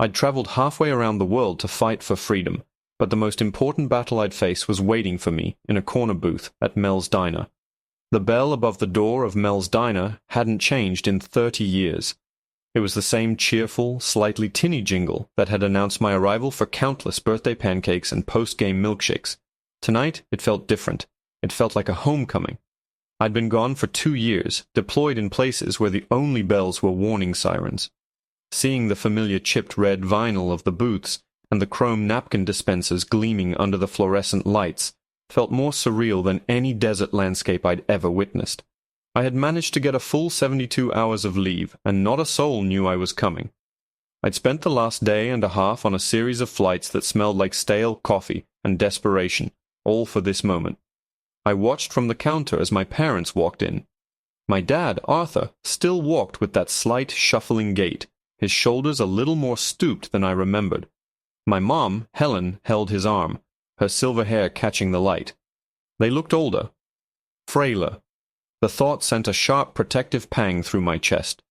I'd traveled halfway around the world to fight for freedom, but the most important battle I'd face was waiting for me in a corner booth at Mel's Diner. The bell above the door of Mel's Diner hadn't changed in 30 years. It was the same cheerful, slightly tinny jingle that had announced my arrival for countless birthday pancakes and post-game milkshakes. Tonight, it felt different. It felt like a homecoming. I'd been gone for 2 years, deployed in places where the only bells were warning sirens. Seeing the familiar chipped red vinyl of the booths and the chrome napkin dispensers gleaming under the fluorescent lights felt more surreal than any desert landscape I'd ever witnessed. I had managed to get a full 72 hours of leave, and not a soul knew I was coming. I'd spent the last day and a half on a series of flights that smelled like stale coffee and desperation, all for this moment. I watched from the counter as my parents walked in. My dad, Arthur, still walked with that slight, shuffling gait, his shoulders a little more stooped than I remembered. My mom, Helen, held his arm, her silver hair catching the light. They looked older, frailer. The thought sent a sharp protective pang through my chest.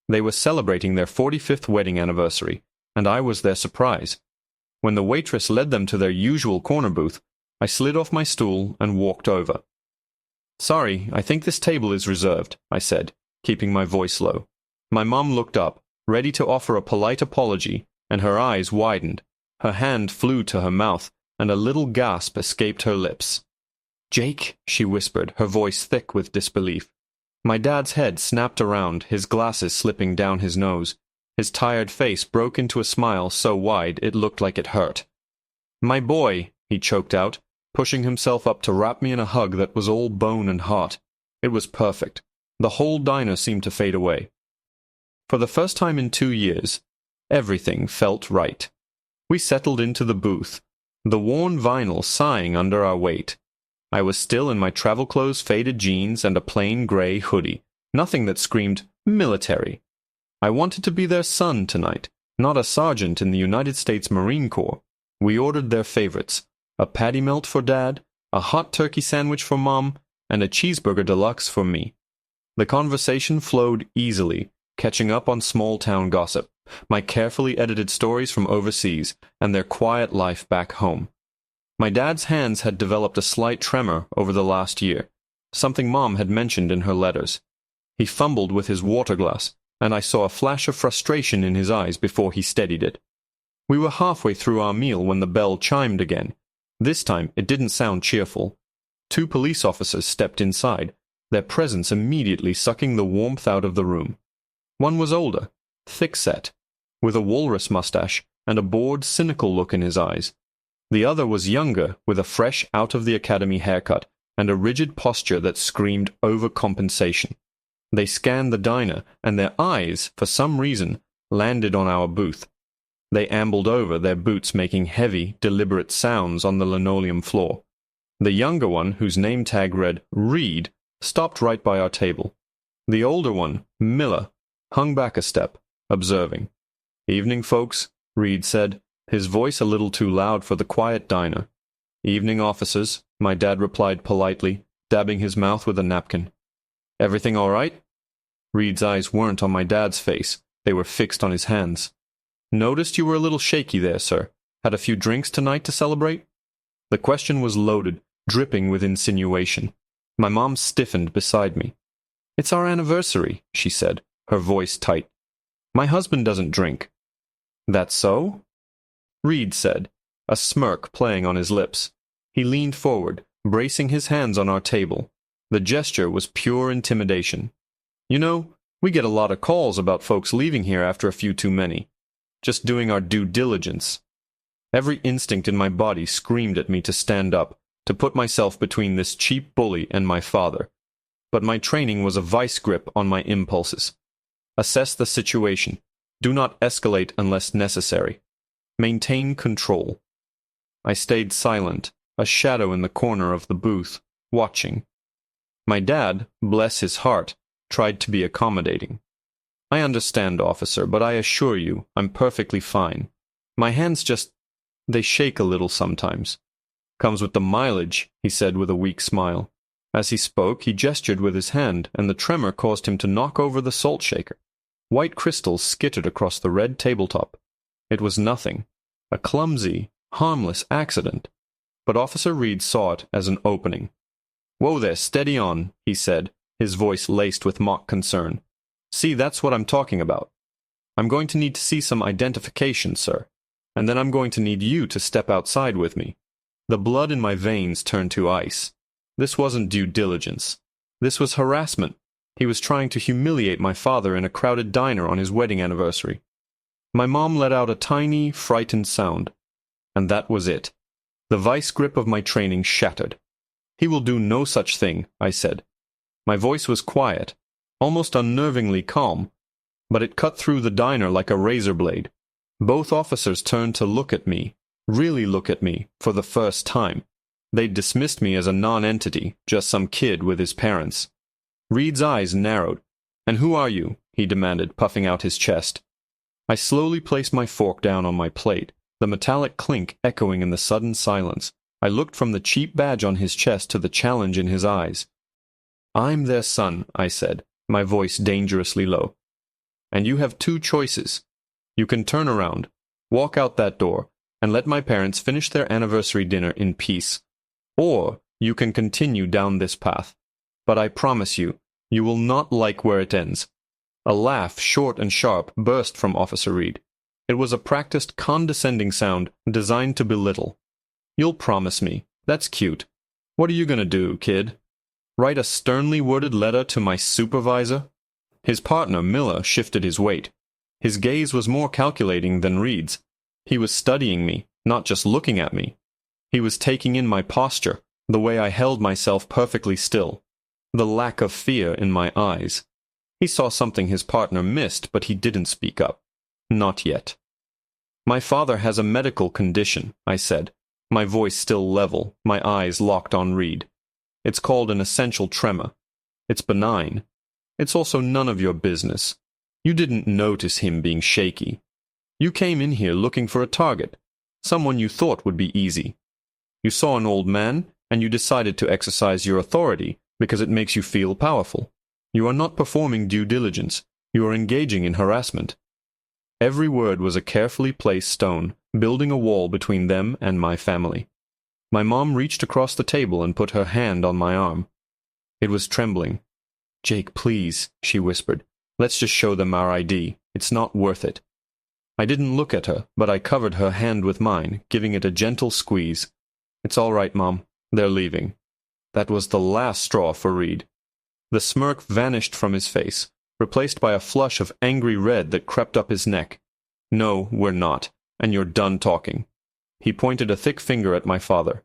They were celebrating their 45th wedding anniversary, and I was their surprise. When the waitress led them to their usual corner booth, I slid off my stool and walked over. "Sorry, I think this table is reserved," I said, keeping my voice low. My mom looked up, ready to offer a polite apology, and her eyes widened. Her hand flew to her mouth, and a little gasp escaped her lips. "Jake," she whispered, her voice thick with disbelief. My dad's head snapped around, his glasses slipping down his nose. His tired face broke into a smile so wide it looked like it hurt. "My boy," he choked out, pushing himself up to wrap me in a hug that was all bone and heart. It was perfect. The whole diner seemed to fade away. For the first time in 2 years, everything felt right. We settled into the booth, the worn vinyl sighing under our weight. I was still in my travel clothes, faded jeans, and a plain gray hoodie, nothing that screamed military. I wanted to be their son tonight, not a sergeant in the United States Marine Corps. We ordered their favorites, a patty melt for Dad, a hot turkey sandwich for Mom, and a cheeseburger deluxe for me. The conversation flowed easily, catching up on small-town gossip, my carefully edited stories from overseas, and their quiet life back home. My dad's hands had developed a slight tremor over the last year, something Mom had mentioned in her letters. He fumbled with his water glass, and I saw a flash of frustration in his eyes before he steadied it. We were halfway through our meal when the bell chimed again. This time it didn't sound cheerful. 2 police officers stepped inside, their presence immediately sucking the warmth out of the room. One was older, thick-set, with a walrus mustache and a bored, cynical look in his eyes. The other was younger, with a fresh, out-of-the-academy haircut and a rigid posture that screamed overcompensation. They scanned the diner, and their eyes, for some reason, landed on our booth. They ambled over, their boots making heavy, deliberate sounds on the linoleum floor. The younger one, whose name tag read Reed, stopped right by our table. The older one, Miller, hung back a step, observing. "Evening, folks," Reed said, his voice a little too loud for the quiet diner. "Evening, officers," my dad replied politely, dabbing his mouth with a napkin. "Everything all right?" Reed's eyes weren't on my dad's face. They were fixed on his hands. "Noticed you were a little shaky there, sir. Had a few drinks tonight to celebrate?" The question was loaded, dripping with insinuation. My mom stiffened beside me. "It's our anniversary," she said, her voice tight. "My husband doesn't drink." "That's so?" Reed said, a smirk playing on his lips. He leaned forward, bracing his hands on our table. The gesture was pure intimidation. "You know, we get a lot of calls about folks leaving here after a few too many. Just doing our due diligence." Every instinct in my body screamed at me to stand up, to put myself between this cheap bully and my father. But my training was a vice grip on my impulses. Assess the situation. Do not escalate unless necessary. Maintain control. I stayed silent, a shadow in the corner of the booth, watching. My dad, bless his heart, tried to be accommodating. "I understand, officer, but I assure you, I'm perfectly fine. My hands they shake a little sometimes. Comes with the mileage," he said with a weak smile. As he spoke, he gestured with his hand, and the tremor caused him to knock over the salt shaker. White crystals skittered across the red tabletop. It was nothing. A clumsy, harmless accident. But Officer Reed saw it as an opening. "Whoa there, steady on," he said, his voice laced with mock concern. "See, that's what I'm talking about. I'm going to need to see some identification, sir. And then I'm going to need you to step outside with me." The blood in my veins turned to ice. This wasn't due diligence. This was harassment. He was trying to humiliate my father in a crowded diner on his wedding anniversary. My mom let out a tiny, frightened sound. And that was it. The vice grip of my training shattered. "He will do no such thing," I said. My voice was quiet, almost unnervingly calm, but it cut through the diner like a razor blade. Both officers turned to look at me, really look at me, for the first time. They'd dismissed me as a non-entity, just some kid with his parents. Reed's eyes narrowed. "And who are you?" he demanded, puffing out his chest. I slowly placed my fork down on my plate, the metallic clink echoing in the sudden silence. I looked from the cheap badge on his chest to the challenge in his eyes. "I'm their son," I said, my voice dangerously low. "And you have two choices. You can turn around, walk out that door, and let my parents finish their anniversary dinner in peace. Or you can continue down this path. But I promise you, you will not like where it ends." A laugh, short and sharp, burst from Officer Reed. It was a practiced, condescending sound designed to belittle. "You'll promise me. That's cute. What are you going to do, kid? Write a sternly worded letter to my supervisor?" His partner, Miller, shifted his weight. His gaze was more calculating than Reed's. He was studying me, not just looking at me. He was taking in my posture, the way I held myself perfectly still, the lack of fear in my eyes. He saw something his partner missed, but he didn't speak up. Not yet. "My father has a medical condition," I said, my voice still level, my eyes locked on Reed. "It's called an essential tremor. It's benign. It's also none of your business. You didn't notice him being shaky. You came in here looking for a target, someone you thought would be easy. You saw an old man, and you decided to exercise your authority because it makes you feel powerful. You are not performing due diligence. You are engaging in harassment." Every word was a carefully placed stone, building a wall between them and my family. My mom reached across the table and put her hand on my arm. It was trembling. "Jake, please," she whispered. "Let's just show them our ID. It's not worth it." I didn't look at her, but I covered her hand with mine, giving it a gentle squeeze. "It's all right, Mom. They're leaving." That was the last straw for Reed. The smirk vanished from his face, replaced by a flush of angry red that crept up his neck. "No, we're not, and you're done talking." He pointed a thick finger at my father.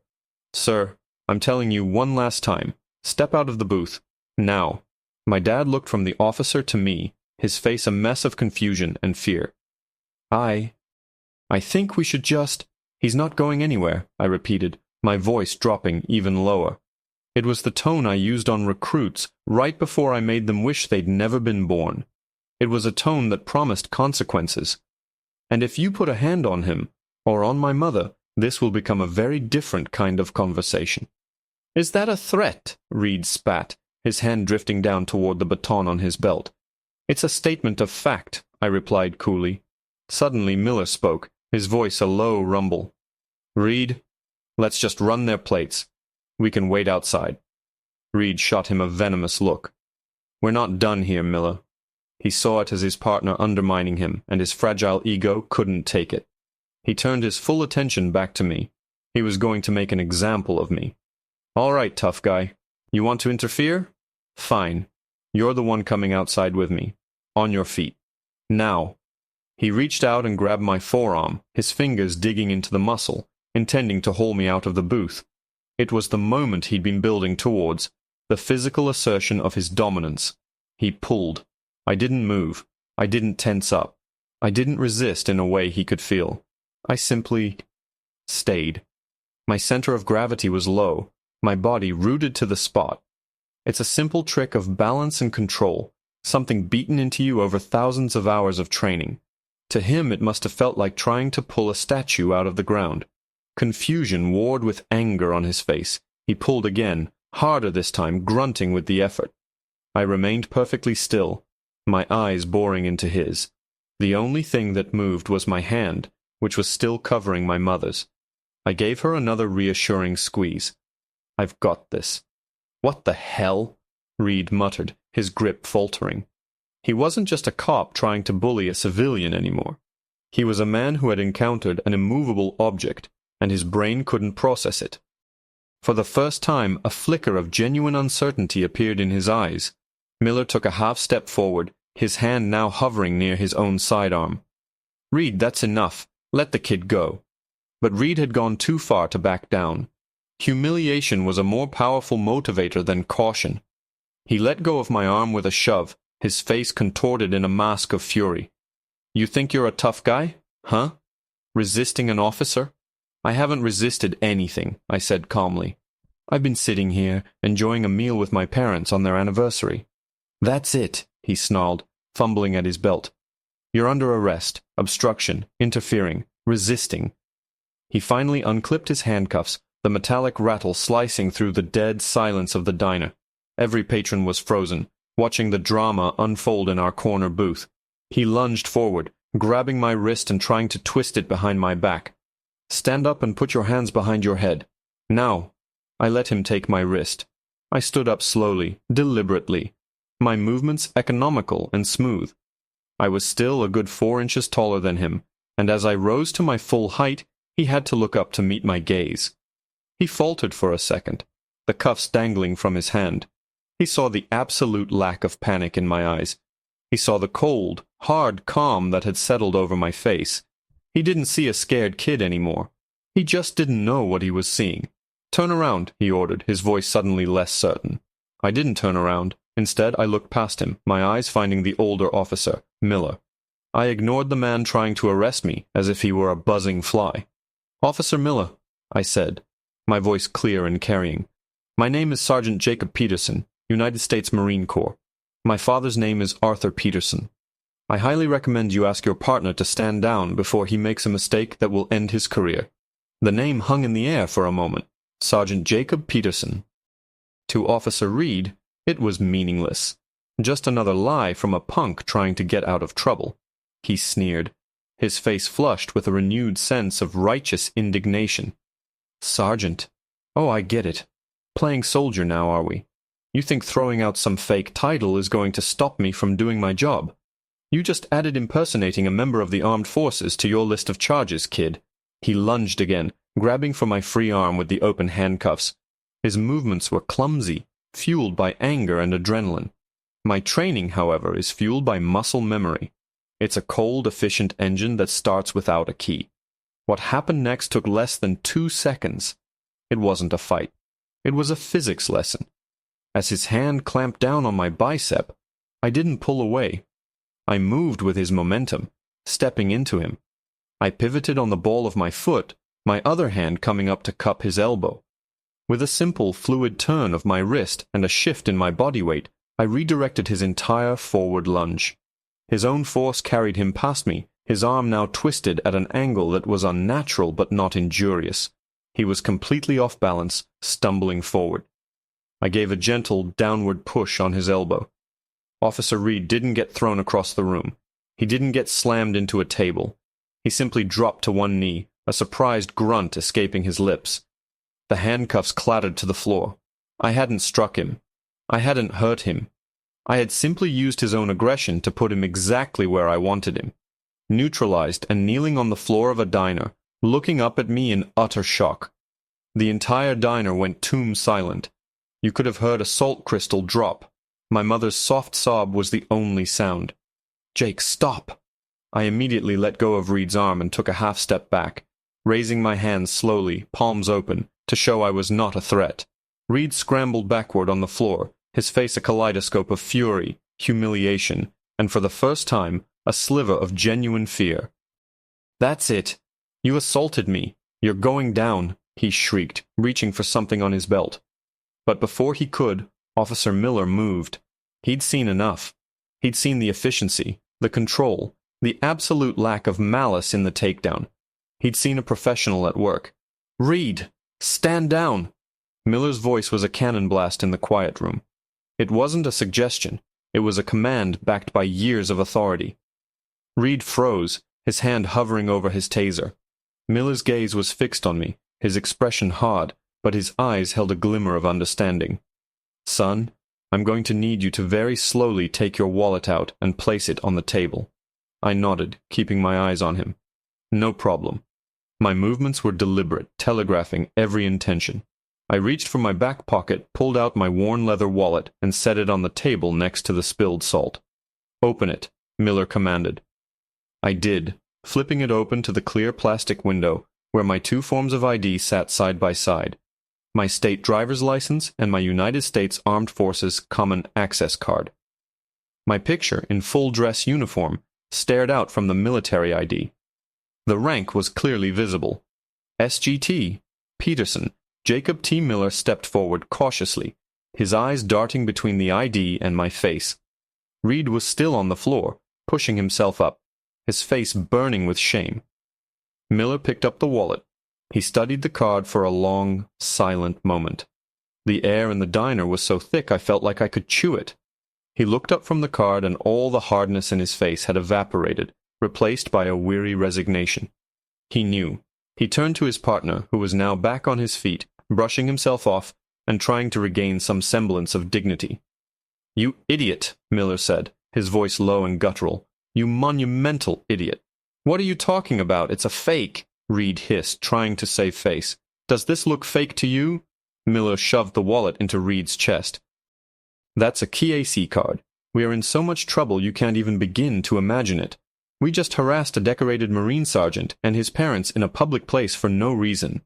"Sir, I'm telling you one last time. Step out of the booth. Now." My dad looked from the officer to me, his face a mess of confusion and fear. I think we should just—" "He's not going anywhere," I repeated, my voice dropping even lower. It was the tone I used on recruits right before I made them wish they'd never been born. It was a tone that promised consequences. "And if you put a hand on him, or on my mother, this will become a very different kind of conversation." "Is that a threat?" Reed spat, his hand drifting down toward the baton on his belt. "It's a statement of fact," I replied coolly. Suddenly Miller spoke, his voice a low rumble. "Reed, let's just run their plates. We can wait outside." Reed shot him a venomous look. "We're not done here, Miller." He saw it as his partner undermining him, and his fragile ego couldn't take it. He turned his full attention back to me. He was going to make an example of me. "All right, tough guy. You want to interfere? Fine. You're the one coming outside with me. On your feet. Now." He reached out and grabbed my forearm, his fingers digging into the muscle, intending to haul me out of the booth. It was the moment he'd been building towards, the physical assertion of his dominance. He pulled. I didn't move. I didn't tense up. I didn't resist in a way he could feel. I simply stayed. My center of gravity was low, my body rooted to the spot. It's a simple trick of balance and control, something beaten into you over thousands of hours of training. To him it must have felt like trying to pull a statue out of the ground. Confusion warred with anger on his face. He pulled again, harder this time, grunting with the effort. I remained perfectly still, my eyes boring into his. The only thing that moved was my hand, which was still covering my mother's. I gave her another reassuring squeeze. "I've got this." "What the hell?" Reed muttered, his grip faltering. He wasn't just a cop trying to bully a civilian anymore. He was a man who had encountered an immovable object, and his brain couldn't process it. For the first time, a flicker of genuine uncertainty appeared in his eyes. Miller took a half step forward, his hand now hovering near his own sidearm. "Reed, that's enough. Let the kid go." But Reed had gone too far to back down. Humiliation was a more powerful motivator than caution. He let go of my arm with a shove, his face contorted in a mask of fury. "You think you're a tough guy? Huh? Resisting an officer?" "I haven't resisted anything," I said calmly. "I've been sitting here, enjoying a meal with my parents on their anniversary." "That's it," he snarled, fumbling at his belt. "You're under arrest, obstruction, interfering, resisting." He finally unclipped his handcuffs, the metallic rattle slicing through the dead silence of the diner. Every patron was frozen, watching the drama unfold in our corner booth. He lunged forward, grabbing my wrist and trying to twist it behind my back. "Stand up and put your hands behind your head. Now." I let him take my wrist. I stood up slowly, deliberately, my movements economical and smooth. I was still a good 4 inches taller than him, and as I rose to my full height, he had to look up to meet my gaze. He faltered for a second, the cuffs dangling from his hand. He saw the absolute lack of panic in my eyes. He saw the cold, hard calm that had settled over my face. He didn't see a scared kid anymore. He just didn't know what he was seeing. "Turn around," he ordered, his voice suddenly less certain. I didn't turn around. Instead, I looked past him, my eyes finding the older officer, Miller. I ignored the man trying to arrest me, as if he were a buzzing fly. "Officer Miller," I said, my voice clear and carrying. "My name is Sergeant Jacob Peterson, United States Marine Corps. My father's name is Arthur Peterson. I highly recommend you ask your partner to stand down before he makes a mistake that will end his career." The name hung in the air for a moment. Sergeant Jacob Peterson. To Officer Reed, it was meaningless. Just another lie from a punk trying to get out of trouble. He sneered, his face flushed with a renewed sense of righteous indignation. "Sergeant. Oh, I get it. Playing soldier now, are we? You think throwing out some fake title is going to stop me from doing my job? You just added impersonating a member of the armed forces to your list of charges, kid." He lunged again, grabbing for my free arm with the open handcuffs. His movements were clumsy, fueled by anger and adrenaline. My training, however, is fueled by muscle memory. It's a cold, efficient engine that starts without a key. What happened next took less than 2 seconds. It wasn't a fight. It was a physics lesson. As his hand clamped down on my bicep, I didn't pull away. I moved with his momentum, stepping into him. I pivoted on the ball of my foot, my other hand coming up to cup his elbow. With a simple, fluid turn of my wrist and a shift in my body weight, I redirected his entire forward lunge. His own force carried him past me, his arm now twisted at an angle that was unnatural but not injurious. He was completely off balance, stumbling forward. I gave a gentle, downward push on his elbow. Officer Reed didn't get thrown across the room. He didn't get slammed into a table. He simply dropped to one knee, a surprised grunt escaping his lips. The handcuffs clattered to the floor. I hadn't struck him. I hadn't hurt him. I had simply used his own aggression to put him exactly where I wanted him. Neutralized and kneeling on the floor of a diner, looking up at me in utter shock. The entire diner went tomb silent. You could have heard a salt crystal drop. My mother's soft sob was the only sound. "Jake, stop!" I immediately let go of Reed's arm and took a half step back, raising my hands slowly, palms open, to show I was not a threat. Reed scrambled backward on the floor, his face a kaleidoscope of fury, humiliation, and for the first time, a sliver of genuine fear. "That's it. You assaulted me. You're going down," he shrieked, reaching for something on his belt. But before he could, Officer Miller moved. He'd seen enough. He'd seen the efficiency, the control, the absolute lack of malice in the takedown. He'd seen a professional at work. "Reed, stand down!" Miller's voice was a cannon blast in the quiet room. It wasn't a suggestion. It was a command backed by years of authority. Reed froze, his hand hovering over his taser. Miller's gaze was fixed on me, his expression hard, but his eyes held a glimmer of understanding. "Son, I'm going to need you to very slowly take your wallet out and place it on the table." I nodded, keeping my eyes on him. "No problem." My movements were deliberate, telegraphing every intention. I reached for my back pocket, pulled out my worn leather wallet, and set it on the table next to the spilled salt. "Open it," Miller commanded. I did, flipping it open to the clear plastic window, where my 2 forms of ID sat side by side. My state driver's license and my United States Armed Forces Common Access Card. My picture, in full dress uniform, stared out from the military ID. The rank was clearly visible. SGT, Peterson. Jacob T. Miller stepped forward cautiously, his eyes darting between the ID and my face. Reed was still on the floor, pushing himself up, his face burning with shame. Miller picked up the wallet. He studied the card for a long, silent moment. The air in the diner was so thick I felt like I could chew it. He looked up from the card and all the hardness in his face had evaporated, replaced by a weary resignation. He knew. He turned to his partner, who was now back on his feet, brushing himself off and trying to regain some semblance of dignity. "You idiot," Miller said, his voice low and guttural. "You monumental idiot." "What are you talking about? It's a fake," Reed hissed, trying to save face. "Does this look fake to you?" Miller shoved the wallet into Reed's chest. "That's a KAC card. We are in so much trouble you can't even begin to imagine it. We just harassed a decorated Marine sergeant and his parents in a public place for no reason."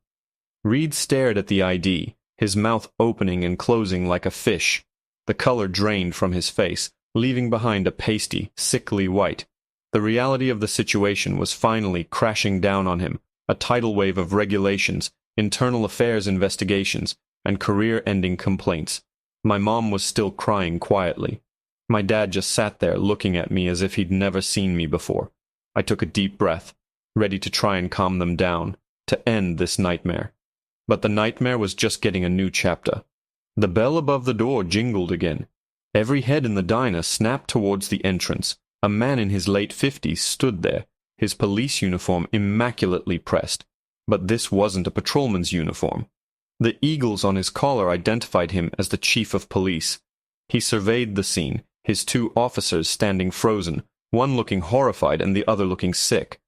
Reed stared at the ID, his mouth opening and closing like a fish. The color drained from his face, leaving behind a pasty, sickly white. The reality of the situation was finally crashing down on him, a tidal wave of regulations, internal affairs investigations, and career-ending complaints. My mom was still crying quietly. My dad just sat there looking at me as if he'd never seen me before. I took a deep breath, ready to try and calm them down, to end this nightmare. But the nightmare was just getting a new chapter. The bell above the door jingled again. Every head in the diner snapped towards the entrance. A man in his late 50s stood there, his police uniform immaculately pressed. But this wasn't a patrolman's uniform. The eagles on his collar identified him as the chief of police. He surveyed the scene, his 2 officers standing frozen, one looking horrified and the other looking sick.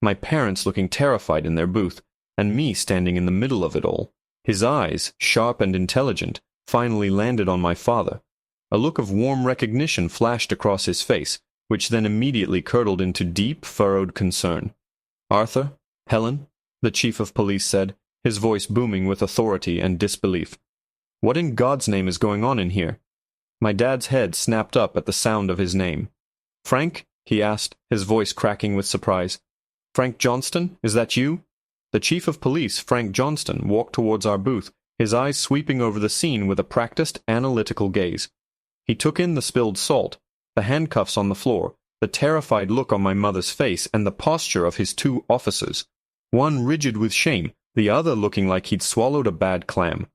My parents looking terrified in their booth, and me standing in the middle of it all. His eyes, sharp and intelligent, finally landed on my father. A look of warm recognition flashed across his face, which then immediately curdled into deep, furrowed concern. "Arthur? Helen?" the chief of police said, his voice booming with authority and disbelief. "What in God's name is going on in here?" My dad's head snapped up at the sound of his name. "Frank?" he asked, his voice cracking with surprise. "Frank Johnston, is that you?" The chief of police, Frank Johnston, walked towards our booth, his eyes sweeping over the scene with a practiced, analytical gaze. He took in the spilled salt, the handcuffs on the floor, the terrified look on my mother's face, and the posture of his 2 officers, one rigid with shame, the other looking like he'd swallowed a bad clam.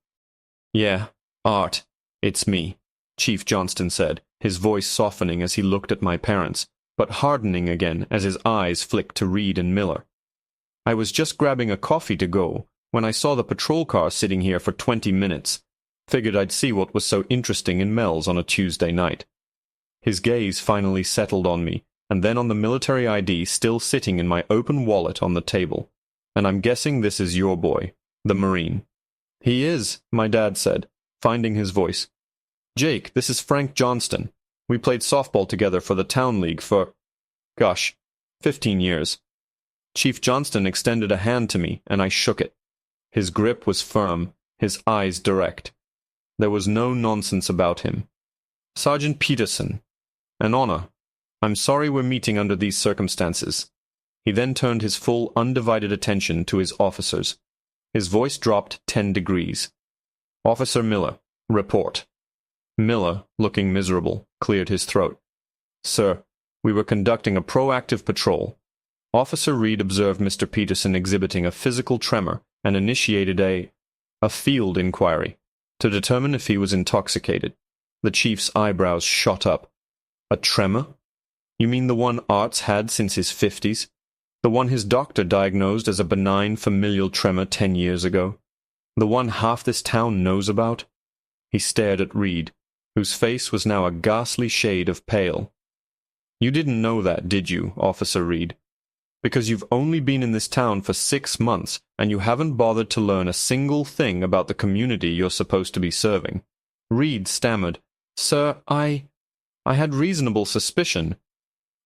"Yeah, Art, it's me," Chief Johnston said, his voice softening as he looked at my parents, but hardening again as his eyes flicked to Reed and Miller. "I was just grabbing a coffee to go when I saw the patrol car sitting here for 20 minutes. Figured I'd see what was so interesting in Mel's on a Tuesday night." His gaze finally settled on me, and then on the military ID still sitting in my open wallet on the table. "And I'm guessing this is your boy, the Marine." "He is," my dad said, finding his voice. "Jake, this is Frank Johnston. We played softball together for the town league for, 15 years. Chief Johnston extended a hand to me, and I shook it. His grip was firm, his eyes direct. There was no nonsense about him. "Sergeant Peterson, an honor. I'm sorry we're meeting under these circumstances." He then turned his full, undivided attention to his officers. His voice dropped 10 degrees. "Officer Miller, report." Miller, looking miserable, cleared his throat. "Sir, we were conducting a proactive patrol. Officer Reed observed Mr. Peterson exhibiting a physical tremor and initiated a field inquiry to determine if he was intoxicated." The chief's eyebrows shot up. "A tremor? You mean the one Art's had since his 50s? The one his doctor diagnosed as a benign familial tremor 10 years ago. The one half this town knows about. He stared at Reed, whose face was now a ghastly shade of pale. You didn't know that, did you, Officer Reed? Because you've only been in this town for 6 months, and you haven't bothered to learn a single thing about the community you're supposed to be serving. Reed stammered, "Sir, I had reasonable suspicion."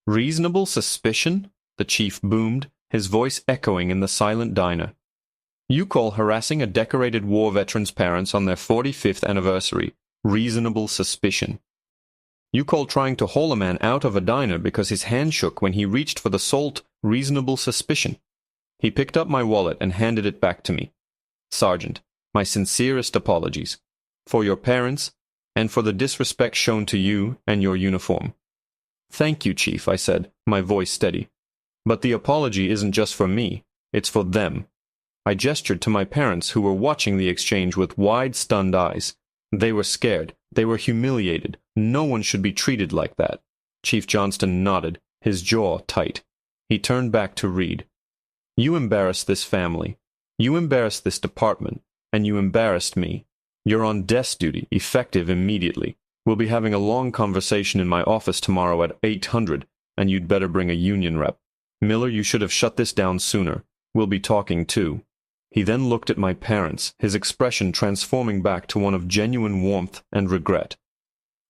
"Reasonable suspicion?" the chief boomed, his voice echoing in the silent diner. "You call harassing a decorated war veteran's parents on their 45th anniversary reasonable suspicion. You call trying to haul a man out of a diner because his hand shook when he reached for the salt reasonable suspicion." He picked up my wallet and handed it back to me. "Sergeant, my sincerest apologies. For your parents, and for the disrespect shown to you and your uniform." "Thank you, Chief," I said, my voice steady. "But the apology isn't just for me, it's for them." I gestured to my parents, who were watching the exchange with wide, stunned eyes. They were scared. They were humiliated. No one should be treated like that. Chief Johnston nodded, his jaw tight. He turned back to Reed. "You embarrassed this family. You embarrassed this department. And you embarrassed me. You're on desk duty, effective immediately. We'll be having a long conversation in my office tomorrow at 800, and you'd better bring a union rep. Miller, you should have shut this down sooner. We'll be talking too." He then looked at my parents, his expression transforming back to one of genuine warmth and regret.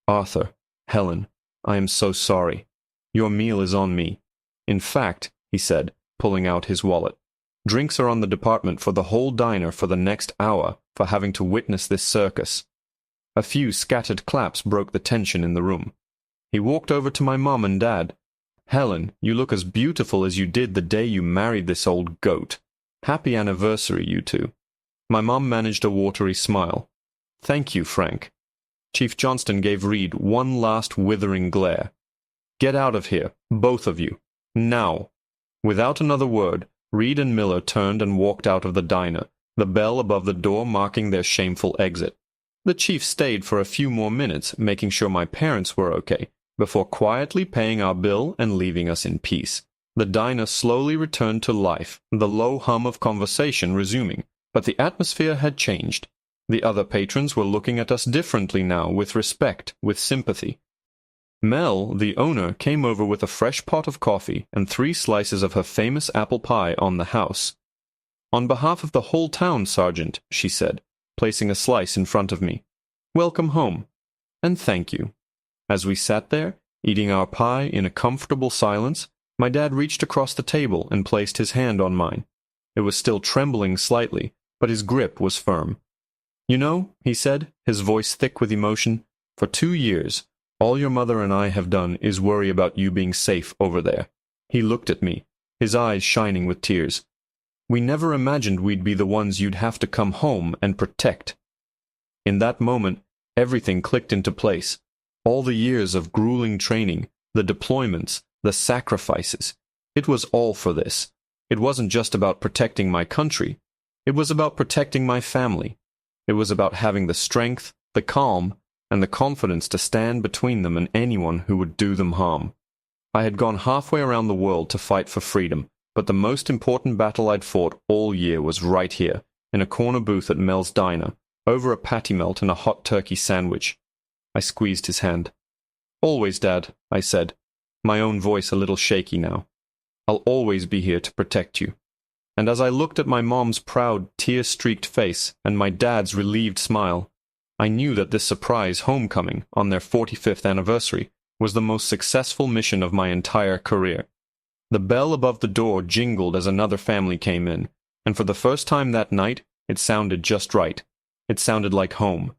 "Arthur, Helen, I am so sorry. Your meal is on me. In fact," he said, pulling out his wallet, "drinks are on the department for the whole diner for the next hour for having to witness this circus." A few scattered claps broke the tension in the room. He walked over to my mom and dad. "Helen, you look as beautiful as you did the day you married this old goat. Happy anniversary, you two." My mom managed a watery smile. "Thank you, Frank." Chief Johnston gave Reed one last withering glare. "Get out of here, both of you. Now." Without another word, Reed and Miller turned and walked out of the diner, the bell above the door marking their shameful exit. The chief stayed for a few more minutes, making sure my parents were okay, before quietly paying our bill and leaving us in peace. The diner slowly returned to life, the low hum of conversation resuming, but the atmosphere had changed. The other patrons were looking at us differently now, with respect, with sympathy. Mel, the owner, came over with a fresh pot of coffee and 3 slices of her famous apple pie on the house. "On behalf of the whole town, Sergeant," she said, placing a slice in front of me. "Welcome home. And thank you." As we sat there, eating our pie in a comfortable silence, my dad reached across the table and placed his hand on mine. It was still trembling slightly, but his grip was firm. "You know," he said, his voice thick with emotion, "for 2 years, all your mother and I have done is worry about you being safe over there." He looked at me, his eyes shining with tears. "We never imagined we'd be the ones you'd have to come home and protect." In that moment, everything clicked into place. All the years of grueling training, the deployments, the sacrifices. It was all for this. It wasn't just about protecting my country. It was about protecting my family. It was about having the strength, the calm, and the confidence to stand between them and anyone who would do them harm. I had gone halfway around the world to fight for freedom, but the most important battle I'd fought all year was right here, in a corner booth at Mel's Diner, over a patty melt and a hot turkey sandwich. I squeezed his hand. "Always, Dad," I said, my own voice a little shaky now. "I'll always be here to protect you." And as I looked at my mom's proud, tear-streaked face and my dad's relieved smile, I knew that this surprise homecoming on their 45th anniversary was the most successful mission of my entire career. The bell above the door jingled as another family came in, and for the first time that night, it sounded just right. It sounded like home.